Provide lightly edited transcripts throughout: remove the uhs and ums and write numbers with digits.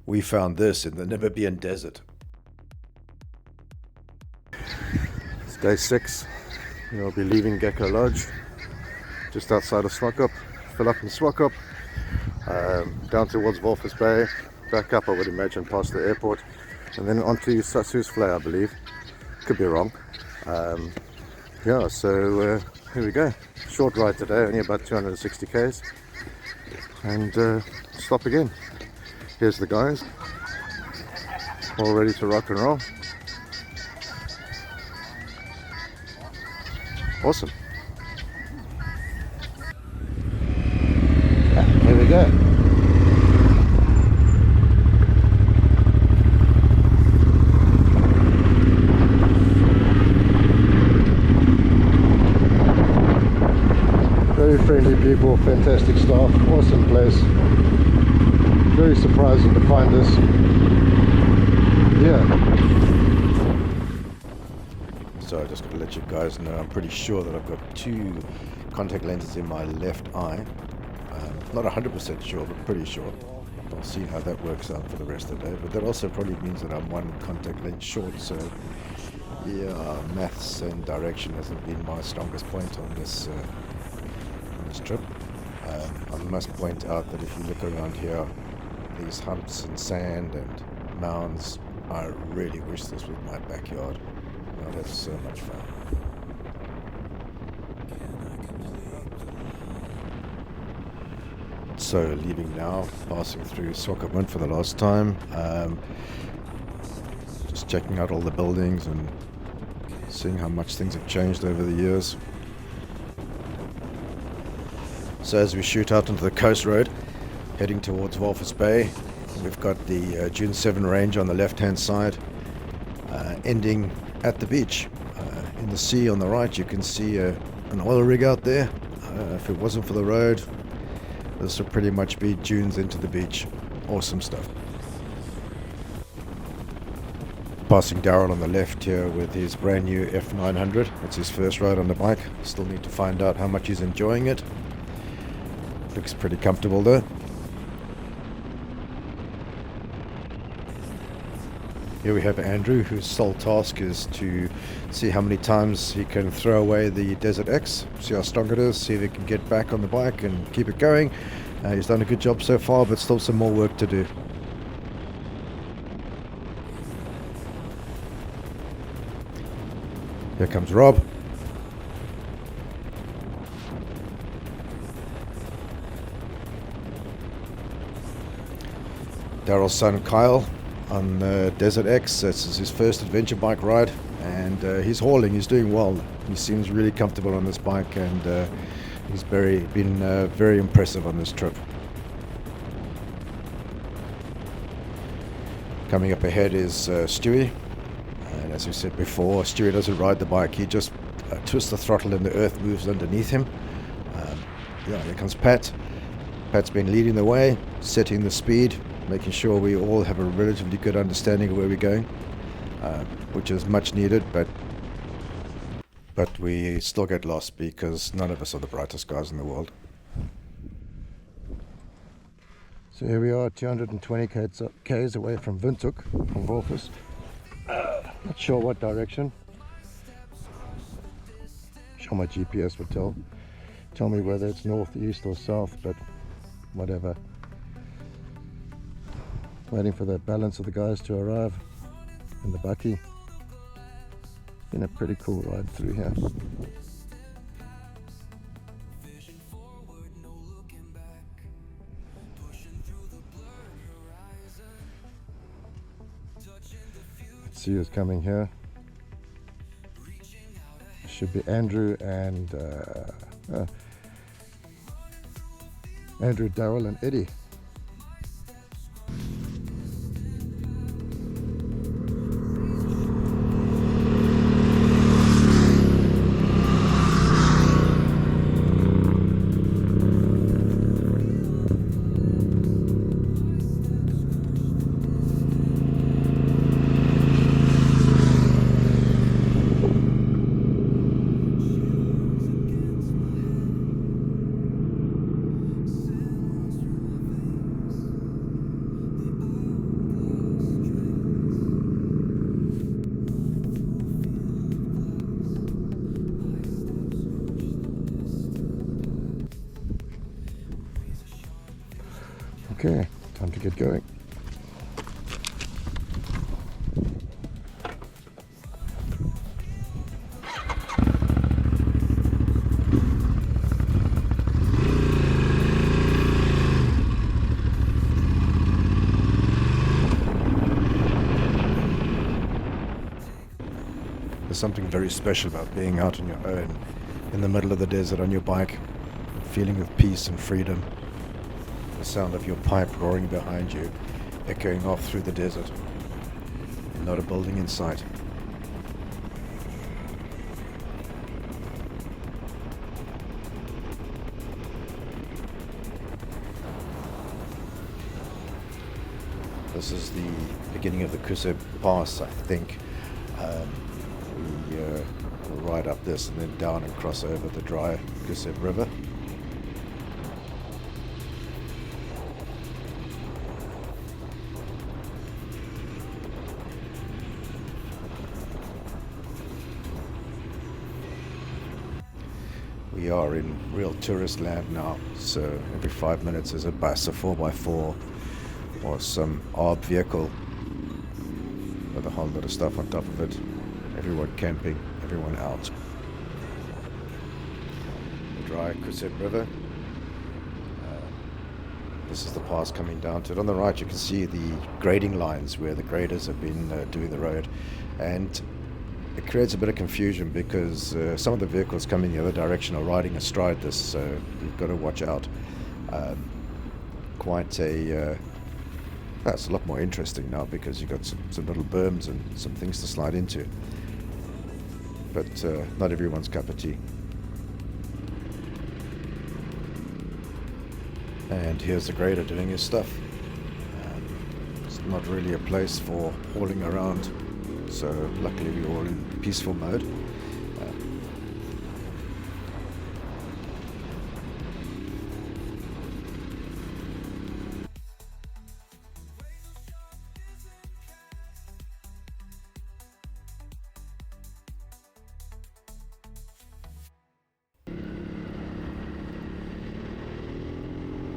We found this in the Namibian desert. It's day 6. We'll be leaving Gecko Lodge, just outside of Swakop. Fill up in Swakop, down towards Walvis Bay, back up I would imagine past the airport, and then onto Sossusvlei, I believe. Could be wrong. Yeah, so here we go. Short ride today, only about 260 k's, and stop again. Here's the guys, all ready to rock and roll. Awesome. Yeah, here we go. Very friendly people, fantastic staff, awesome place. Very surprising to find this. Yeah. So I just got to let you guys know, I'm pretty sure that I've got 2 contact lenses in my left eye. Not 100% sure, but pretty sure. I'll see how that works out for the rest of the day. But that also probably means that I'm 1 contact lens short. So yeah, maths and direction hasn't been my strongest point on this trip. I must point out that if you look around here, these humps and sand and mounds, I really wish this was my backyard. Oh, that's so much fun. So leaving now, passing through Swakopmund for the last time. Just checking out all the buildings and seeing how much things have changed over the years. So as we shoot out onto the coast road, heading towards Walvis Bay, we've got the June 7 range on the left hand side, ending at the beach. In the sea on the right you can see an oil rig out there. If it wasn't for the road, this would pretty much be dunes into the beach. Awesome stuff. Passing Daryl on the left here with his brand new F900. It's his first ride on the bike. Still need to find out how much he's enjoying it. Looks pretty comfortable though. Here we have Andrew, whose sole task is to see how many times he can throw away the Desert X, see how strong it is, see if he can get back on the bike and keep it going. He's done a good job so far, but still some more work to do. Here comes Rob. Daryl's son Kyle on the Desert X. This is his first adventure bike ride, and he's hauling, he's doing well. He seems really comfortable on this bike, and he's been very impressive on this trip. Coming up ahead is Stewie, and as we said before, Stewie doesn't ride the bike, he just twists the throttle and the earth moves underneath him. Yeah, here comes Pat. Pat's been leading the way, setting the speed, making sure we all have a relatively good understanding of where we're going, which is much needed, but we still get lost because none of us are the brightest guys in the world. So here we are, 220 k's away from Windhoek, from Walvis. Not sure what direction. Sure, my GPS would tell me whether it's north, east or south, but whatever. Waiting for the balance of the guys to arrive in the bucky. Been a pretty cool ride through here. Let's see who's coming here. Should be Andrew and Andrew, Daryl and Eddie. get going. There's something very special about being out on your own in the middle of the desert on your bike, a feeling of peace and freedom, the sound of your pipe roaring behind you, echoing off through the desert, not a building in sight. This is the beginning of the Kueseb Pass, I think. We'll ride up this and then down and cross over the dry Kueseb River. We are in real tourist land now, so every 5 minutes there's a bus, a 4x4, or some arb vehicle with a whole lot of stuff on top of it. Everyone camping, everyone out. The dry Kueseb River. This is the pass coming down to it. On the right you can see the grading lines where the graders have been doing the road, and it creates a bit of confusion because some of the vehicles coming the other direction are riding astride this, so you've got to watch out. That's a lot more interesting now because you've got some little berms and some things to slide into. But not everyone's cup of tea. And here's the grader doing his stuff. It's not really a place for hauling around, so luckily we're all in peaceful mode.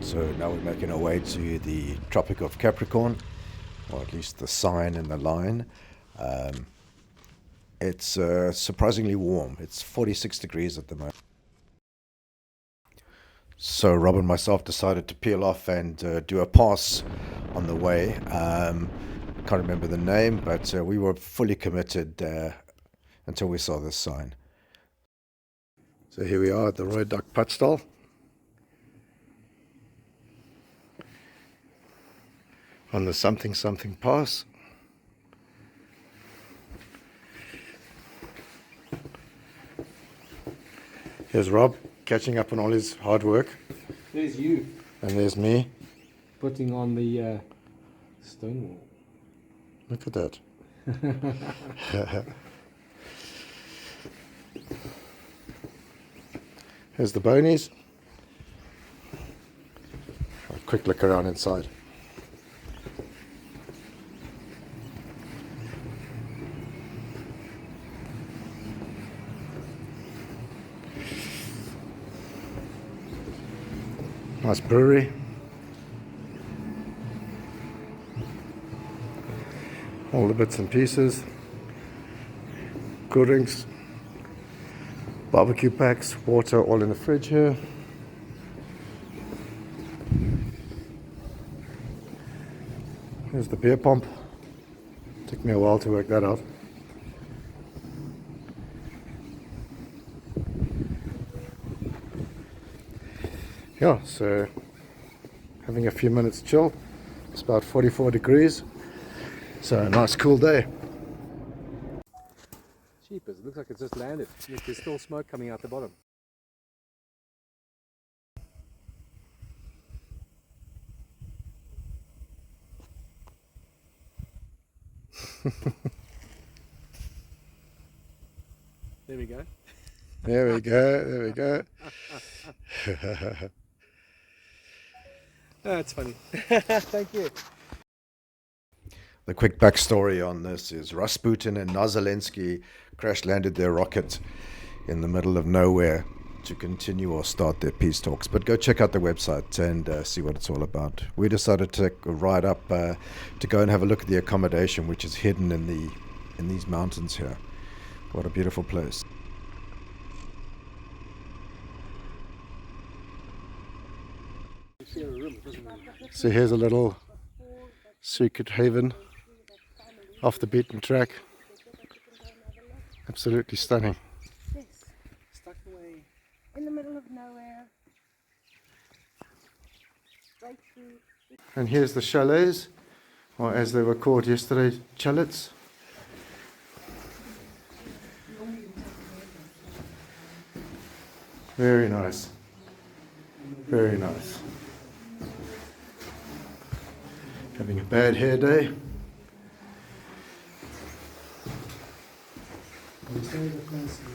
So now we're making our way to the Tropic of Capricorn, or at least the sign and the line. It's surprisingly warm. It's 46 degrees at the moment. So Rob and myself decided to peel off and do a pass on the way. Can't remember the name, but we were fully committed until we saw this sign. So here we are at the Roy Duck Putstall. On the something pass. Here's Rob catching up on all his hard work. There's you. And there's me. Putting on the Stonewall. Look at that. Here's the bonies. A quick look around inside. Nice brewery. All the bits and pieces. Cool drinks. Barbecue packs. Water all in the fridge here. Here's the beer pump. Took me a while to work that out. Yeah, so having a few minutes chill. It's about 44 degrees, so a nice cool day. Cheapers, it looks like it's just landed. Look, there's still smoke coming out the bottom. There we go. There we go, there we go. That's funny. Thank you. The quick backstory on this is Rasputin and Zelensky crash landed their rocket in the middle of nowhere to continue or start their peace talks. But go check out the website and see what it's all about. We decided to take a ride up to go and have a look at the accommodation, which is hidden in these mountains here. What a beautiful place. So here's a little secret haven off the beaten track. Absolutely stunning. Yes. Stuck away. In the middle of nowhere. Straight through. And here's the chalets, or as they were called yesterday, chalets. Very nice. Very nice. Having a bad hair day.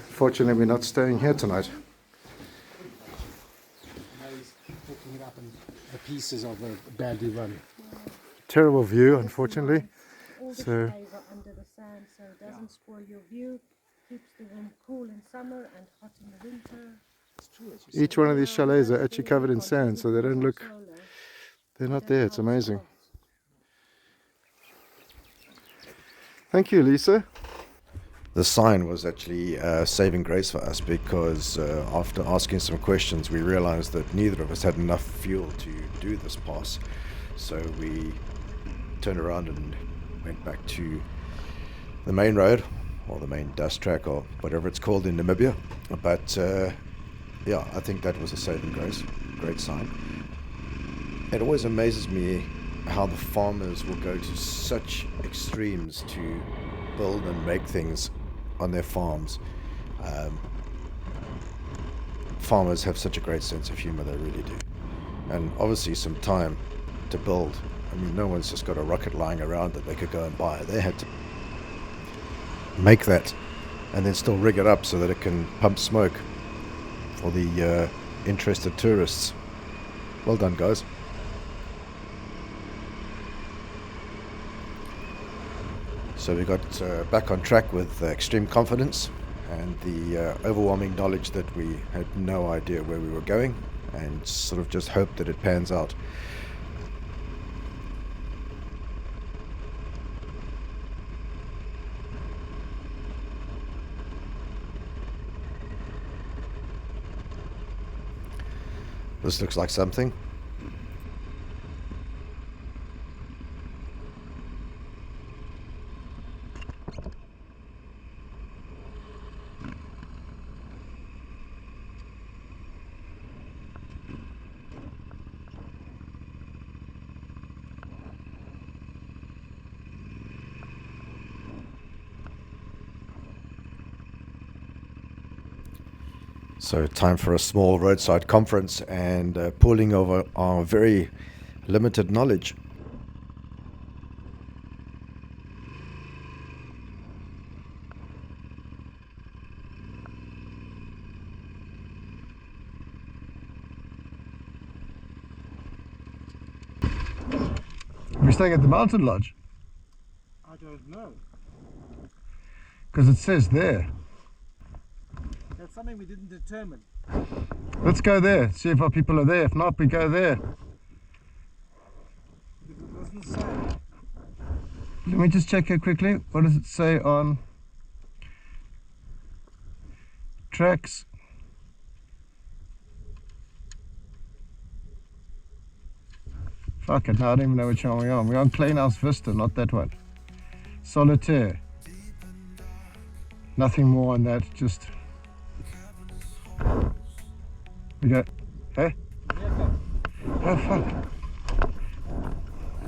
Fortunately, we're not staying here tonight. Now he's picking it up and the pieces of a badly run. Terrible view, unfortunately. All the So- flavour under the sand, so it doesn't spoil your view. Keeps the room cool in summer and hot in the winter. It's true. As you Each one of these chalets are actually covered in sand, so they don't look, they're not there. It's amazing. Thank you, Lisa. The sign was actually saving grace for us because after asking some questions, we realized that neither of us had enough fuel to do this pass. So we turned around and went back to the main road, or the main dust track, or whatever it's called in Namibia. But yeah, I think that was a saving grace. Great sign. It always amazes me how the farmers will go to such extremes to build and make things on their farms. Farmers have such a great sense of humor, they really do. And obviously some time to build. I mean, no one's just got a rocket lying around that they could go and buy. They had to make that and then still rig it up so that it can pump smoke for the interested tourists. Well done, guys. So we got back on track with extreme confidence and the overwhelming knowledge that we had no idea where we were going, and sort of just hoped that it pans out. This looks like something. So time for a small roadside conference and pooling over our very limited knowledge. We're staying at the mountain lodge I don't know. because it says there. That's something we didn't determine. Let's go there, see if our people are there. If not, we go there. Because it doesn't say. Let me just check here quickly. What does it say on tracks? Fuck it, now I don't even know which one we're on. We're on Kleinhaus Vista, not that one. Solitaire. Nothing more on that, just... We go... Eh? Oh, fuck.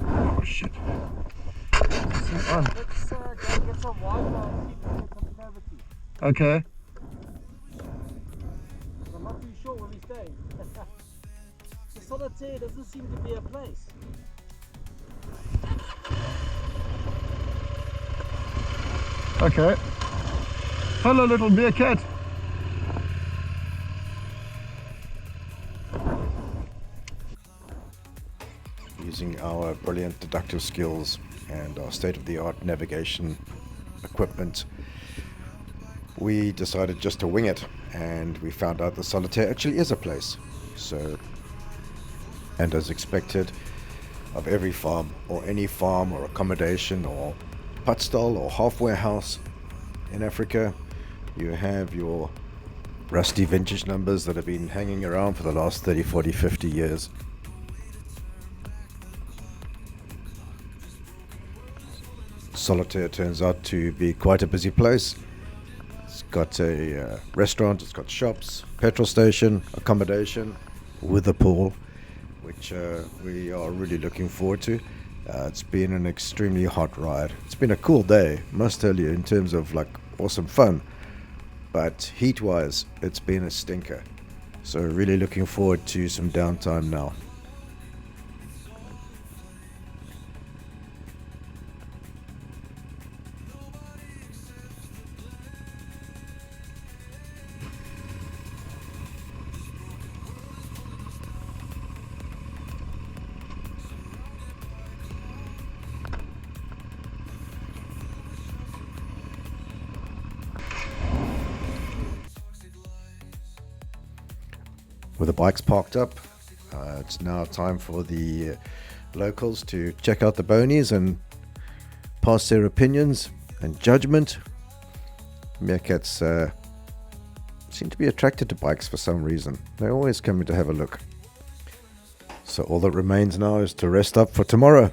Oh, shit. What's that on? Let's go get some Wi-Fi and see if we can get some cavity. Okay. I'm not too sure where we're staying. The Solitaire doesn't seem to be a place. Okay. Hello, little meerkat. Using our brilliant deductive skills and our state-of-the-art navigation equipment, we decided just to wing it and we found out the Solitaire actually is a place. So, and as expected, of every farm or any farm or accommodation or hut stall or halfway house in Africa, you have your rusty vintage numbers that have been hanging around for the last 30, 40, 50 years. Solitaire turns out to be quite a busy place. It's got a restaurant, it's got shops, petrol station, accommodation with a pool, which we are really looking forward to. It's been an extremely hot ride. It's been a cool day, must tell you, in terms of like awesome fun. But heat-wise, it's been a stinker. So really looking forward to some downtime now. With the bikes parked up, it's now time for the locals to check out the bonies and pass their opinions and judgment. Meerkats seem to be attracted to bikes for some reason. They always come in to have a look. So all that remains now is to rest up for tomorrow.